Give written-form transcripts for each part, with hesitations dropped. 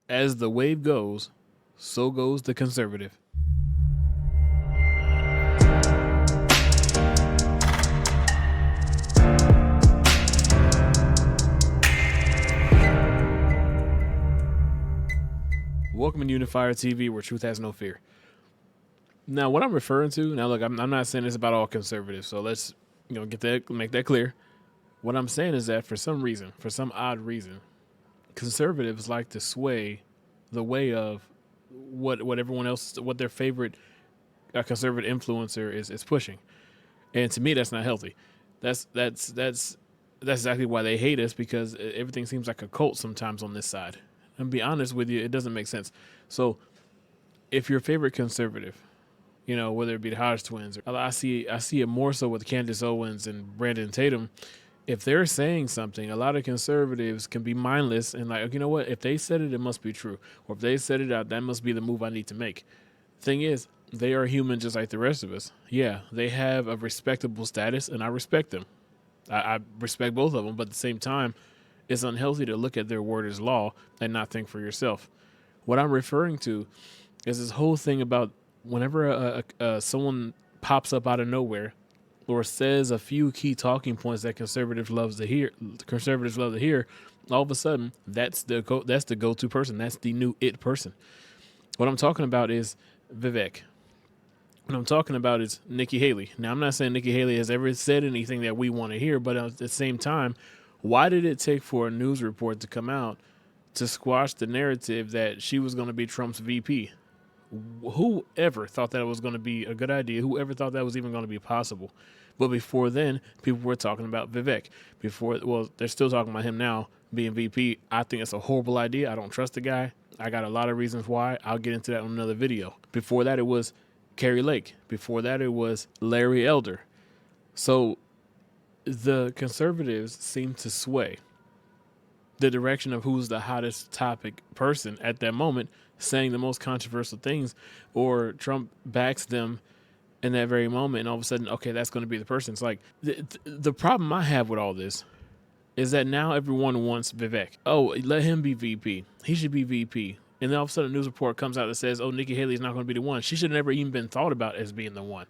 As the wave goes, so goes the conservative. Welcome to Unifier TV, where truth has no fear. Now, what I'm referring to now, look, I'm not saying this about all conservatives, so let's make that clear. What I'm saying is that for some reason, for some odd reason, conservatives like to sway the way of what everyone else, what their favorite conservative influencer is pushing, and to me, that's not healthy. That's exactly why they hate us, because everything seems like a cult sometimes on this side. And be honest with you, it doesn't make sense. So, if your favorite conservative, whether it be the Hodgetwins, or I see it more so with Candace Owens and Brandon Tatum. If they're saying something, a lot of conservatives can be mindless and like, you know what? If they said it, it must be true. Or if they said it out, that must be the move I need to make. Thing is, they are human just like the rest of us. Yeah, they have a respectable status, and I respect them. I respect both of them, but at the same time, it's unhealthy to look at their word as law and not think for yourself. What I'm referring to is this whole thing about whenever someone pops up out of nowhere or says a few key talking points that conservatives love to hear, all of a sudden that's the go-to person. That's the new it person. What I'm talking about is Vivek. What I'm talking about is Nikki Haley. Now, I'm not saying Nikki Haley has ever said anything that we want to hear, but at the same time, why did it take for a news report to come out to squash the narrative that she was going to be Trump's VP? Whoever thought that was going to be a good idea? Whoever thought that was even going to be possible? But before then, people were talking about Vivek. They're still talking about him now being VP. I think it's a horrible idea. I don't trust the guy. I got a lot of reasons why. I'll get into that in another video. Before that, it was Carrie Lake. Before that, it was Larry Elder. So the conservatives seem to sway the direction of who's the hottest topic person at that moment, saying the most controversial things, or Trump backs them in that very moment, and all of a sudden, okay, that's going to be the person. It's like the problem I have with all this is that now everyone wants Vivek. Oh, let him be VP. He should be VP. And then all of a sudden, a news report comes out that says, oh, Nikki Haley is not going to be the one. She should have never even been thought about as being the one.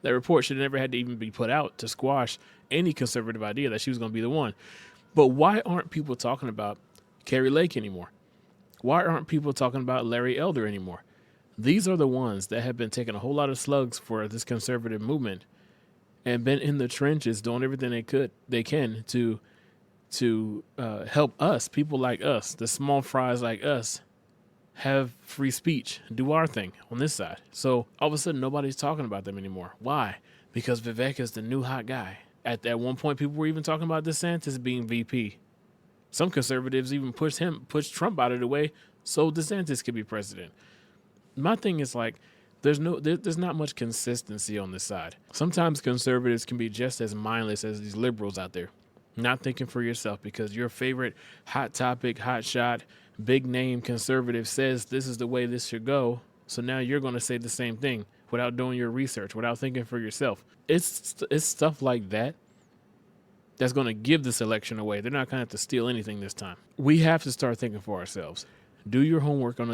That report should have never had to even be put out to squash any conservative idea that she was going to be the one. But why aren't people talking about Carrie Lake anymore? Why aren't people talking about Larry Elder anymore? These are the ones that have been taking a whole lot of slugs for this conservative movement and been in the trenches doing everything they can to help us, people like us, the small fries like us, have free speech, do our thing on this side. So all of a sudden, nobody's talking about them anymore. Why? Because Vivek is the new hot guy. At that one point, people were even talking about Desantis being VP. Some conservatives even pushed Trump out of the way so DeSantis could be president. My thing is like, there's not much consistency on this side. Sometimes conservatives can be just as mindless as these liberals out there, not thinking for yourself because your favorite hot topic, hot shot, big name conservative says this is the way this should go. So now you're going to say the same thing without doing your research, without thinking for yourself. It's stuff like that that's going to give this election away. They're not going to have to steal anything this time. We have to start thinking for ourselves. Do your homework on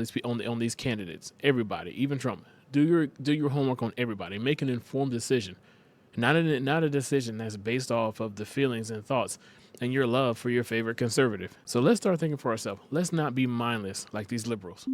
these candidates. Everybody, even Trump. Do your homework on everybody. Make an informed decision. Not a decision that's based off of the feelings and thoughts and your love for your favorite conservative. So let's start thinking for ourselves. Let's not be mindless like these liberals.